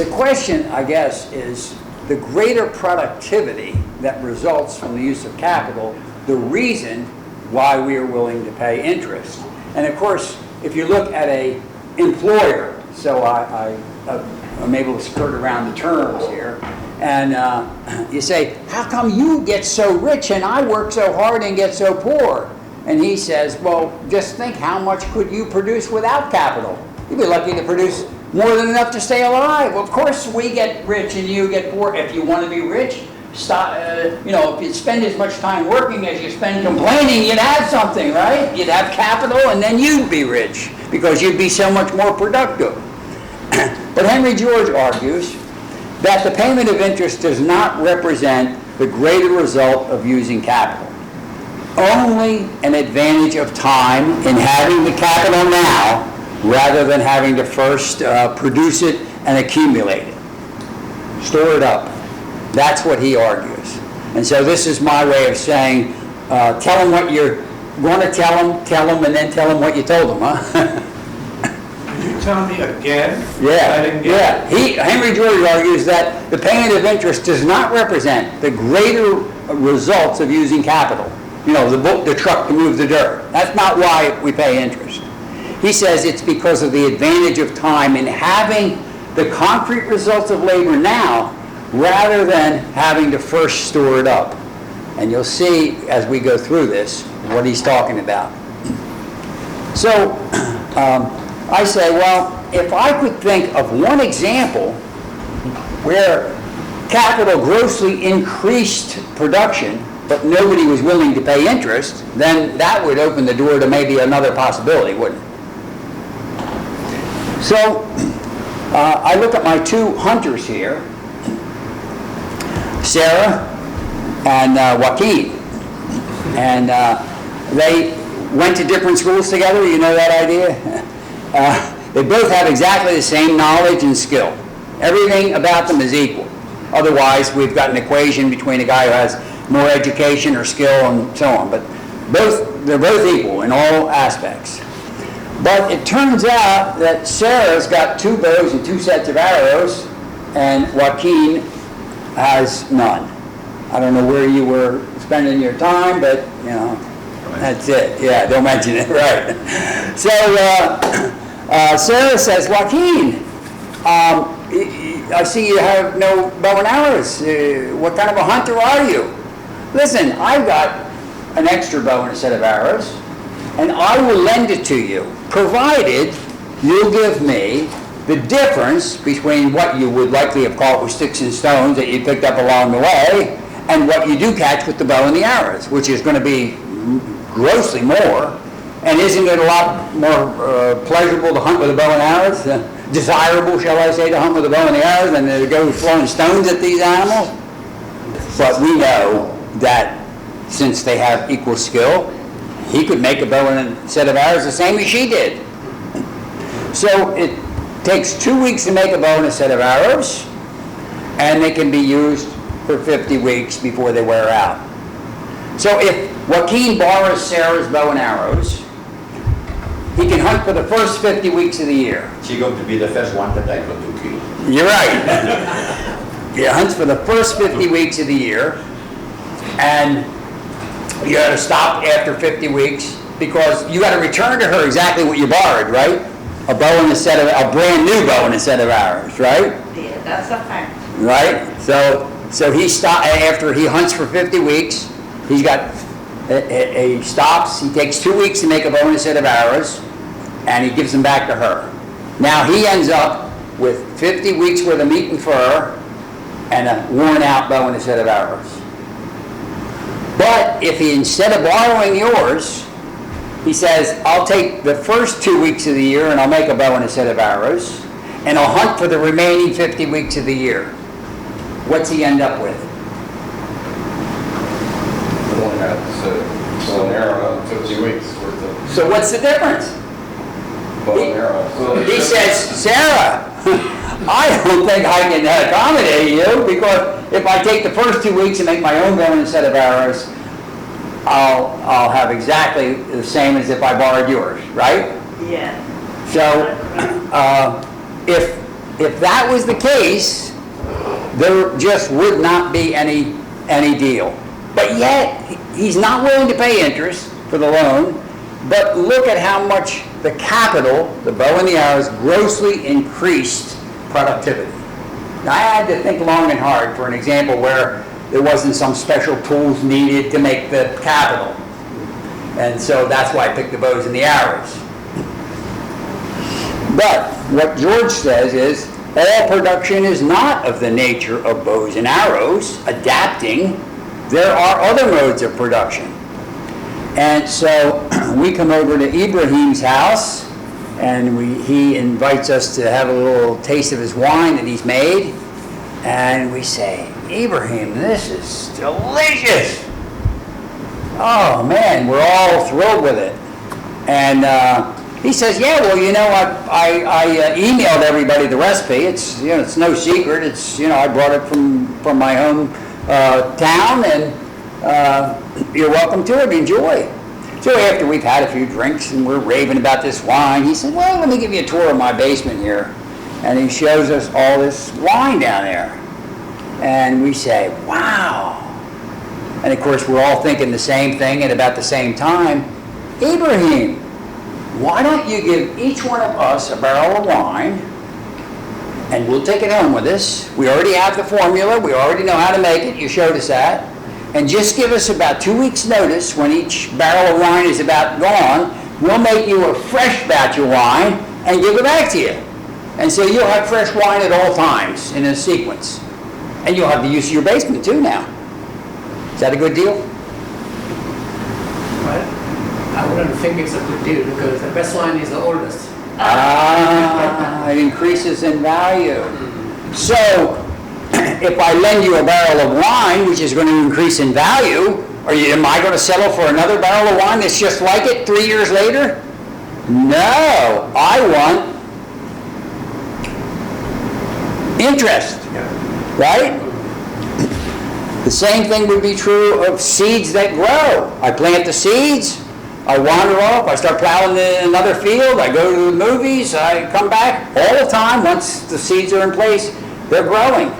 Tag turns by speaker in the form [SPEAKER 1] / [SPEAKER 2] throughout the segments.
[SPEAKER 1] The question, I guess, is the greater productivity that results from the use of capital, the reason why we are willing to pay interest. And of course, if you look at a employer, so I'm able to skirt around the terms here, and you say, how come you get so rich and I work so hard and get so poor? And he says, well, just think, how much could you produce without capital? You'd be lucky to produce more than enough to stay alive. Well, of course we get rich and you get poor. If you want to be rich, stop, if you spend as much time working as you spend complaining, you'd have something, right? You'd have capital and then you'd be rich because you'd be so much more productive. But Henry George argues that the payment of interest does not represent the greater result of using capital. Only an advantage of time in having the capital now rather than having to first produce it and accumulate it. Store it up. That's what he argues. And so this is my way of saying, tell him what you're going to tell him, and then tell him what you told him, huh?
[SPEAKER 2] Could you tell me again?
[SPEAKER 1] Yeah,
[SPEAKER 2] I didn't get
[SPEAKER 1] Henry George argues that the payment of interest does not represent the greater results of using capital. You know, the truck to move the dirt. That's not why we pay interest. He says it's because of the advantage of time in having the concrete results of labor now rather than having to first store it up. And you'll see as we go through this what he's talking about. So I say, well, if I could think of one example where capital grossly increased production but nobody was willing to pay interest, then that would open the door to maybe another possibility, wouldn't it? So I look at my two hunters here, Sarah and Joaquin, and they went to different schools together. You know that idea? They both have exactly the same knowledge and skill. Everything about them is equal. Otherwise, we've got an equation between a guy who has more education or skill and so on. But they're both equal in all aspects. But it turns out that Sarah's got 2 bows and 2 sets of arrows, and Joaquin has none. I don't know where you were spending your time, but you know, that's it. Yeah, don't mention it, right? So Sarah says, Joaquin, I see you have no bow and arrows. What kind of a hunter are you? Listen, I've got an extra bow and a set of arrows, and I will lend it to you, provided you'll give me the difference between what you would likely have caught with sticks and stones that you picked up along the way and what you do catch with the bow and the arrows, which is going to be grossly more. And isn't it a lot more pleasurable to hunt with a bow and arrows? Desirable, shall I say, to hunt with a bow and the arrows than to go throwing stones at these animals? But we know that since they have equal skill, he could make a bow and a set of arrows the same as she did. So it takes 2 weeks to make a bow and a set of arrows, and they can be used for 50 weeks before they wear out. So if Joaquin borrows Sarah's bow and arrows, he can hunt for the first 50 weeks of the year.
[SPEAKER 3] She's going to be the first one that I got to kill.
[SPEAKER 1] You're right. He hunts for the first 50 weeks of the year, and you got to stop after 50 weeks because you got to return to her exactly what you borrowed, right? A bow and a brand new bow and a set of arrows, right?
[SPEAKER 4] Yeah, that's a fact.
[SPEAKER 1] Right? So he after he hunts for 50 weeks, he's got he stops. He takes 2 weeks to make a bow and a set of arrows, and he gives them back to her. Now he ends up with 50 weeks worth of meat and fur and a worn out bow and a set of arrows. But if he, instead of borrowing yours, he says, I'll take the first 2 weeks of the year and I'll make a bow and a set of arrows, and I'll hunt for the remaining 50 weeks of the year. What's he end up with?
[SPEAKER 5] Only had bow and arrow 50 weeks worth of
[SPEAKER 1] So what's the difference?
[SPEAKER 5] bow and arrow.
[SPEAKER 1] He says, Sarah, I don't think I can accommodate you because if I take the first 2 weeks and make my own bow and a set of arrows, I'll have exactly the same as if I borrowed yours, right?
[SPEAKER 4] Yeah.
[SPEAKER 1] So if that was the case, there just would not be any deal. But yet, he's not willing to pay interest for the loan, but look at how much the capital, the bow and the arrows, grossly increased productivity. Now, I had to think long and hard for an example where there wasn't some special tools needed to make the capital. And so that's why I picked the bows and the arrows. But what George says is, all production is not of the nature of bows and arrows, adapting. There are other modes of production. And so we come over to Ibrahim's house, and he invites us to have a little taste of his wine that he's made. And we say, Ibrahim, this is delicious. Oh man, we're all thrilled with it. And he says, yeah, well, you know, I emailed everybody the recipe. It's, you know, it's no secret. It's, you know, I brought it from my home town, and you're welcome to it. Enjoy. So after we've had a few drinks and we're raving about this wine, he said, well, let me give you a tour of my basement here. And he shows us all this wine down there. And we say, wow. And of course, we're all thinking the same thing at about the same time. Ibrahim, why don't you give each one of us a barrel of wine, and we'll take it home with us. We already have the formula. We already know how to make it. You showed us that. And just give us about 2 weeks' notice when each barrel of wine is about gone. We'll make you a fresh batch of wine and give it back to you. And so you'll have fresh wine at all times in a sequence. And you'll have the use of your basement too now. Is that a good deal?
[SPEAKER 4] Well, I wouldn't think it's a good deal because the best wine is the oldest.
[SPEAKER 1] It increases in value. So, if I lend you a barrel of wine, which is going to increase in value, am I going to settle for another barrel of wine that's just like it 3 years later? No, I want interest, right? The same thing would be true of seeds that grow. I plant the seeds, I wander off, I start plowing in another field, I go to the movies, I come back. All the time, once the seeds are in place, they're growing.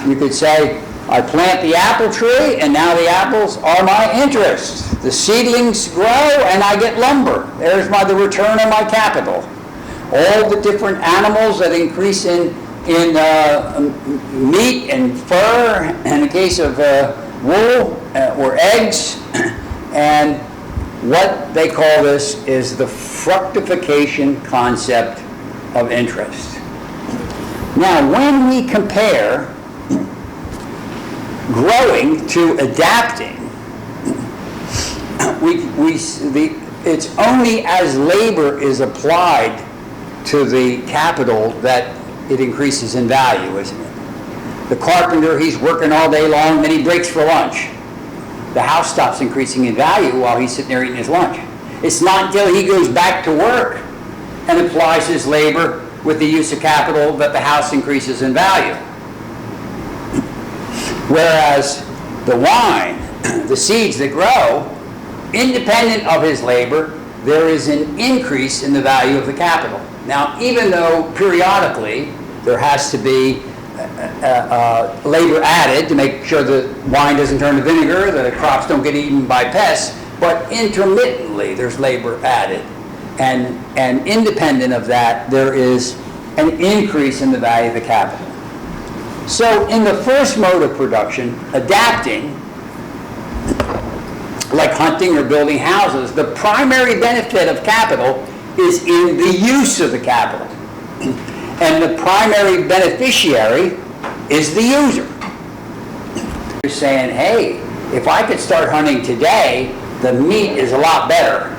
[SPEAKER 1] You could say, I plant the apple tree, and now the apples are my interest. The seedlings grow, and I get lumber. There's the return on my capital. All the different animals that increase in meat and fur, in the case of wool or eggs, and what they call this is the fructification concept of interest. Now, when we compare growing to adapting, it's only as labor is applied to the capital that it increases in value, isn't it? The carpenter, he's working all day long, then he breaks for lunch. The house stops increasing in value while he's sitting there eating his lunch. It's not until he goes back to work and applies his labor with the use of capital that the house increases in value. Whereas the wine, the seeds that grow, independent of his labor, there is an increase in the value of the capital. Now, even though periodically there has to be labor added to make sure the wine doesn't turn to vinegar, the crops don't get eaten by pests, but intermittently there's labor added. And independent of that, there is an increase in the value of the capital. So in the first mode of production, adapting, like hunting or building houses, the primary benefit of capital is in the use of the capital. And the primary beneficiary is the user. You're saying, hey, if I could start hunting today, the meat is a lot better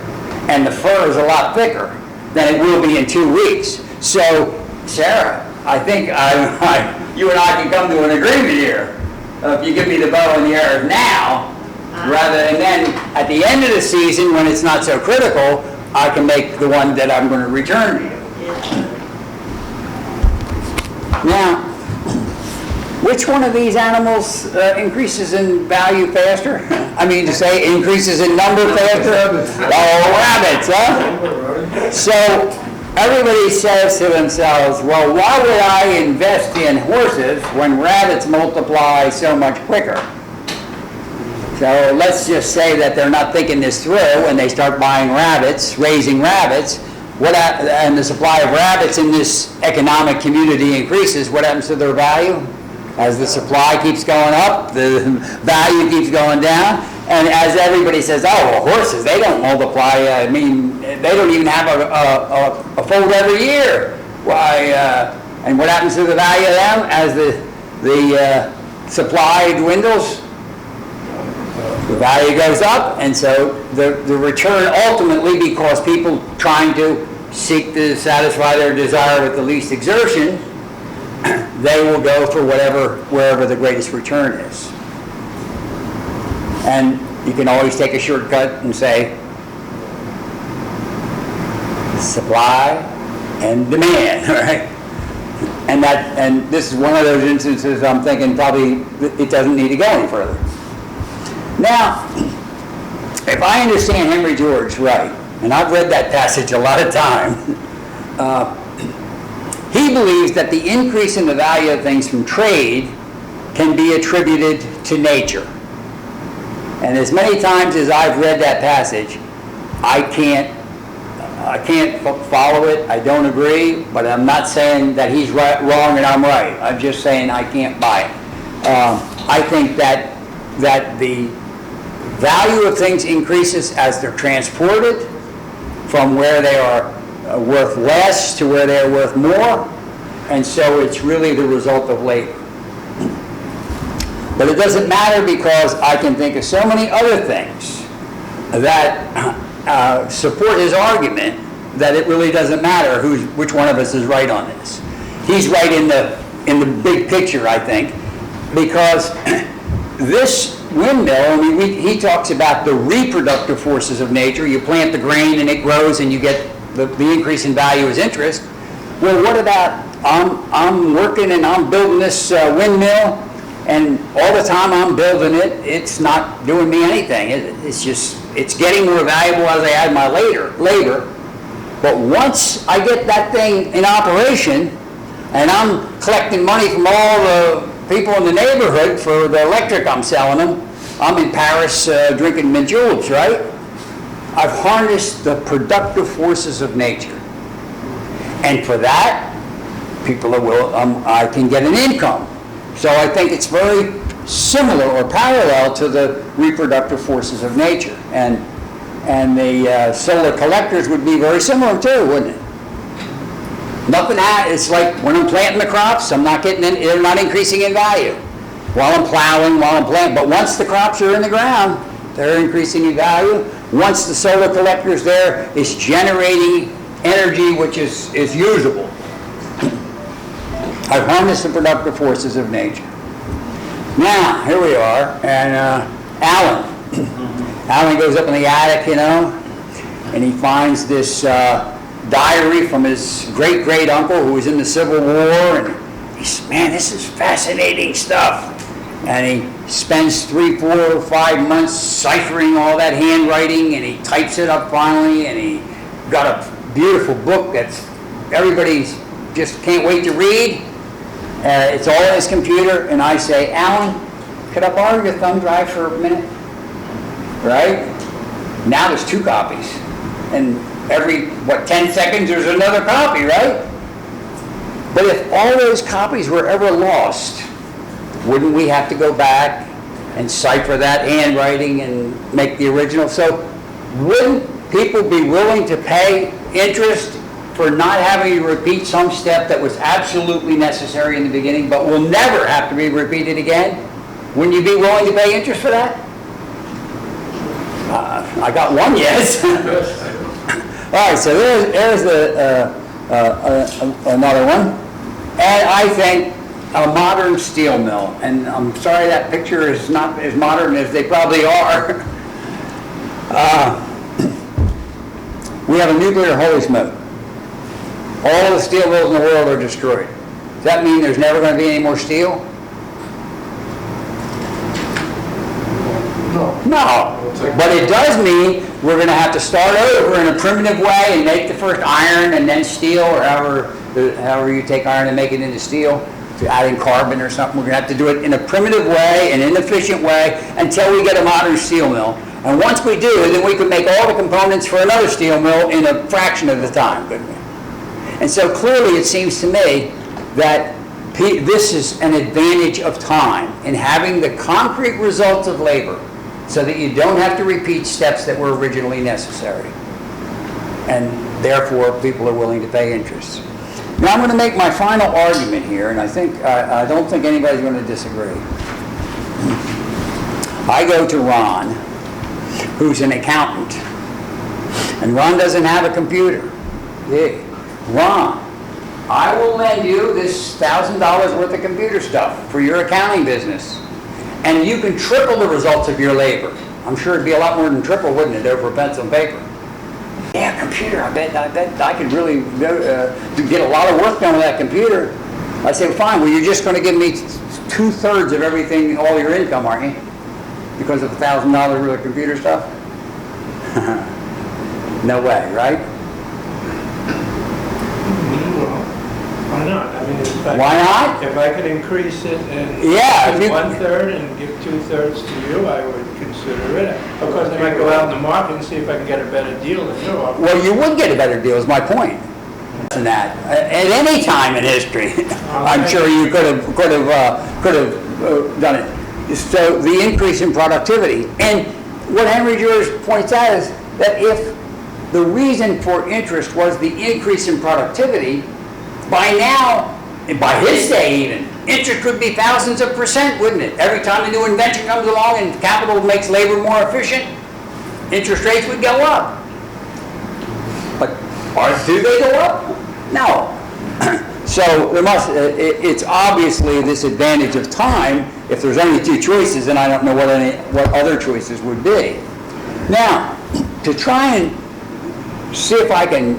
[SPEAKER 1] and the fur is a lot thicker than it will be in 2 weeks. So, Sarah, I think you and I can come to an agreement here. If you give me the bow and the arrows now, rather than then at the end of the season when it's not so critical, I can make the one that I'm going to return to you. Now, which one of these animals increases in value faster? I mean to say increases in number faster? Oh, rabbits, huh? So, everybody says to themselves, well, why would I invest in horses when rabbits multiply so much quicker? So let's just say that they're not thinking this through and they start buying rabbits, raising rabbits. And the supply of rabbits in this economic community increases. What happens to their value? As the supply keeps going up, the value keeps going down. And as everybody says, oh, well, horses, they don't multiply. I mean, they don't even have a fold every year. Why? And what happens to the value of them as the supply dwindles? The value goes up, and so the return ultimately, because people trying to seek to satisfy their desire with the least exertion, they will go for wherever the greatest return is. And you can always take a shortcut and say supply and demand, right? And this is one of those instances I'm thinking probably it doesn't need to go any further. Now, if I understand Henry George right, and I've read that passage a lot of time, he believes that the increase in the value of things from trade can be attributed to nature. And as many times as I've read that passage, I can't follow it. I don't agree, but I'm not saying that he's right, wrong and I'm right. I'm just saying I can't buy it. I think that the value of things increases as they're transported from where they are worth less to where they are worth more, and so it's really the result of labor. But it doesn't matter, because I can think of so many other things that support his argument that it really doesn't matter which one of us is right on this. He's right in the big picture, I think, because this windmill, I mean, he talks about the reproductive forces of nature. You plant the grain and it grows and you get the increase in value as interest. Well, what about I'm working and I'm building this windmill, and all the time I'm building it, it's not doing me anything. It's getting more valuable as I add my labor. But once I get that thing in operation and I'm collecting money from all the people in the neighborhood for the electric I'm selling them, I'm in Paris drinking mint juleps, right? I've harnessed the productive forces of nature. And for that, I can get an income. So I think it's very similar or parallel to the reproductive forces of nature. And the solar collectors would be very similar too, wouldn't it? It's like when I'm planting the crops, I'm not getting they're not increasing in value. While I'm plowing, while I'm planting, but once the crops are in the ground, they're increasing in value. Once the solar collector is there, it's generating energy which is usable. I've harnessed the productive forces of nature. Now, here we are, and Alan. Alan goes up in the attic, and he finds this diary from his great-great-uncle who was in the Civil War, and he's, man, this is fascinating stuff. And he spends 3, 4, 5 months ciphering all that handwriting, and he types it up finally, and he got a beautiful book that's everybody just can't wait to read. It's all in his computer, and I say, Alan, could I borrow your thumb drive for a minute? Right? Now there's 2 copies. And every, 10 seconds there's another copy, right? But if all those copies were ever lost, wouldn't we have to go back and cipher that handwriting and make the original? So wouldn't people be willing to pay interest for not having to repeat some step that was absolutely necessary in the beginning but will never have to be repeated again? Wouldn't you be willing to pay interest for that? I got one yes. All right, so there's another one. And I think a modern steel mill, and I'm sorry that picture is not as modern as they probably are. We have a nuclear holy smoke. All the steel mills in the world are destroyed. Does that mean there's never going to be any more steel? No, but it does mean we're going to have to start over in a primitive way and make the first iron and then steel, or however you take iron and make it into steel, to add in carbon or something. We're going to have to do it in a primitive way, an inefficient way, until we get a modern steel mill. And once we do, then we can make all the components for another steel mill in a fraction of the time, couldn't we? And so clearly it seems to me that this is an advantage of time in having the concrete results of labor, so that you don't have to repeat steps that were originally necessary. And therefore, people are willing to pay interest. Now I'm going to make my final argument here, and I don't think anybody's going to disagree. I go to Ron, who's an accountant, and Ron doesn't have a computer. Yeah. Ron, I will lend you this $1,000 worth of computer stuff for your accounting business, and you can triple the results of your labor. I'm sure it'd be a lot more than triple, wouldn't it, over pencil and paper? Yeah, computer, I bet I could really get a lot of work done with that computer. I say, fine, well, you're just going to give me 2/3 of everything, all your income, aren't you? Because of $1,000 worth of computer stuff? No way, right?
[SPEAKER 2] Why not? I mean,
[SPEAKER 1] Why not?
[SPEAKER 2] If I could increase it and
[SPEAKER 1] Yeah, if you-
[SPEAKER 2] 1/3 and give 2/3 to you, I would consider it. Of course, I might go out in the market and see if I can get a better deal than you're offering.
[SPEAKER 1] Well, you would get a better deal, is my point. Than that, at any time in history, I'm sure you could have done it. So the increase in productivity, and what Henry George points out is that if the reason for interest was the increase in productivity, by now, and by his day even, interest would be thousands of %, wouldn't it? Every time a new invention comes along and capital makes labor more efficient, interest rates would go up. But do they go up? No. So there it's obviously this advantage of time. If there's only two choices, then I don't know what other choices would be. Now, to try and see if I can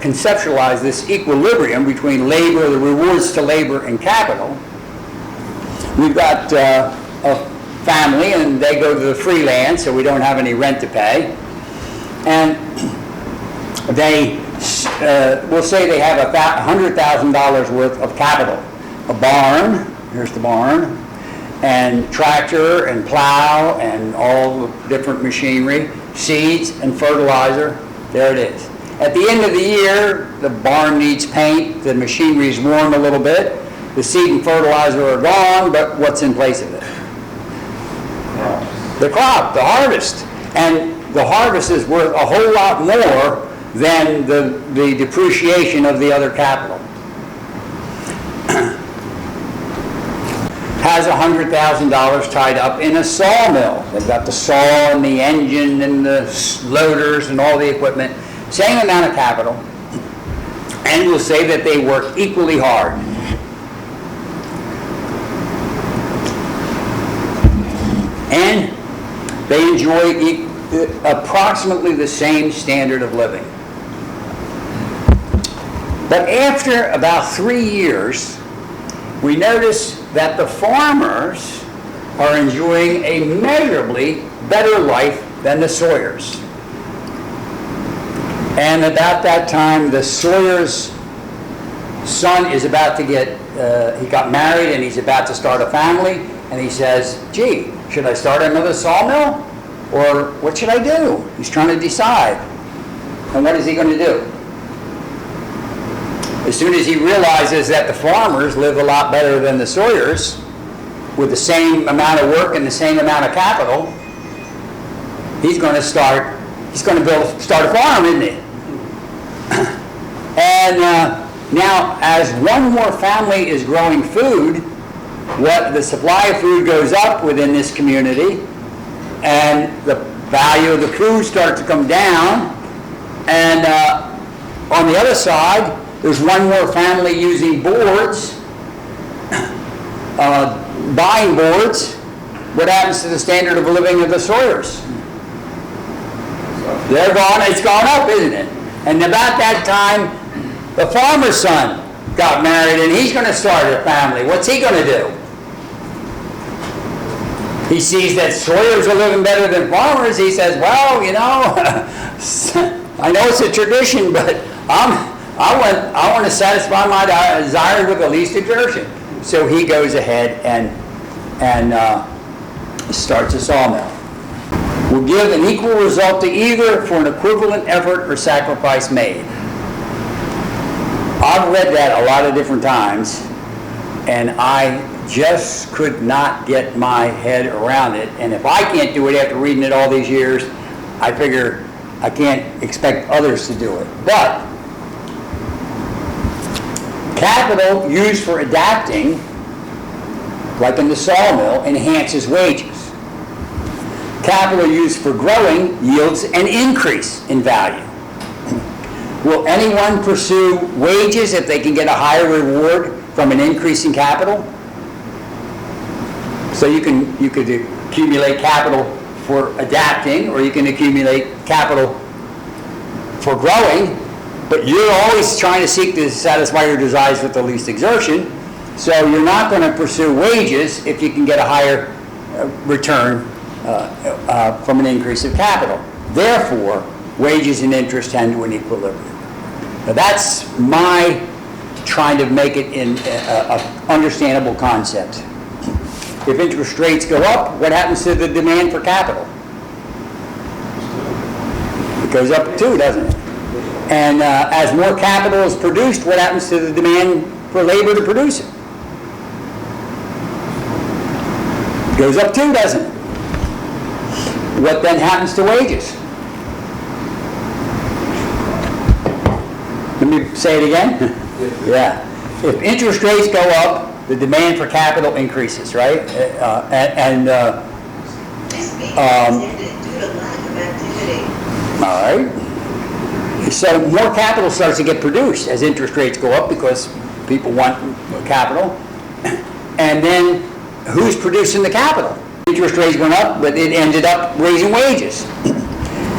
[SPEAKER 1] conceptualize this equilibrium between labor, the rewards to labor and capital, we've got a family and they go to the free land, so we don't have any rent to pay. And they, we'll say they have $100,000 worth of capital. A barn, here's the barn, and tractor and plow and all the different machinery, seeds and fertilizer. There it is. At the end of the year, the barn needs paint, the machinery is worn a little bit, the seed and fertilizer are gone, but what's in place of it? The crop, the harvest. And the harvest is worth a whole lot more than the depreciation of the other capital. Has $100,000 tied up in a sawmill. They've got the saw and the engine and the loaders and all the equipment. Same amount of capital. And we'll say that they work equally hard. And they enjoy approximately the same standard of living. But after about 3 years, we notice that the farmers are enjoying a measurably better life than the Sawyers. And about that time, the Sawyer's son is about to he got married and he's about to start a family, and he says, gee, should I start another sawmill? Or what should I do? He's trying to decide. And what is he going to do? As soon as he realizes that the farmers live a lot better than the Sawyers, with the same amount of work and the same amount of capital, he's going to start a farm, isn't he? And now, as one more family is growing food, the supply of food goes up within this community, and the value of the food starts to come down. And on the other side, there's one more family using boards, buying boards. What happens to the standard of living of the Sawyers? It's gone up, isn't it? And about that time, the farmer's son got married and he's going to start a family. What's he going to do? He sees that sawyers are living better than farmers. He says, well, you know, I know it's a tradition, but I want to satisfy my desires with the least exertion. So he goes ahead and starts a sawmill. Will give an equal result to either for an equivalent effort or sacrifice made. I've read that a lot of different times, and I just could not get my head around it. And if I can't do it after reading it all these years, I figure I can't expect others to do it. But capital used for adapting, like in the sawmill, enhances wages. Capital used for growing yields an increase in value. Will anyone pursue wages if they can get a higher reward from an increase in capital? So you could accumulate capital for adapting, or you can accumulate capital for growing, but you're always trying to seek to satisfy your desires with the least exertion. So you're not going to pursue wages if you can get a higher return from an increase of capital. Therefore, wages and interest tend to an equilibrium. Now that's my trying to make it in an understandable concept. If interest rates go up, what happens to the demand for capital? It goes up too, doesn't it? And as more capital is produced, what happens to the demand for labor to produce it? It goes up too, doesn't it? What then happens to wages? Let me say it again. Yeah. If interest rates go up, the demand for capital increases, right? All right. So more capital starts to get produced as interest rates go up because people want capital. And then who's producing the capital? Interest rates went up, but it ended up raising wages.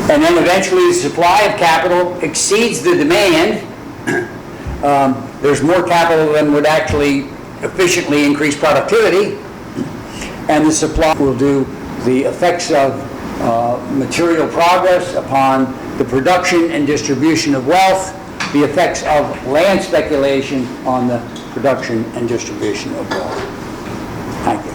[SPEAKER 1] And then eventually the supply of capital exceeds the demand. There's more capital than would actually efficiently increase productivity. And the supply will do the effects of material progress upon the production and distribution of wealth, the effects of land speculation on the production and distribution of wealth. Thank you.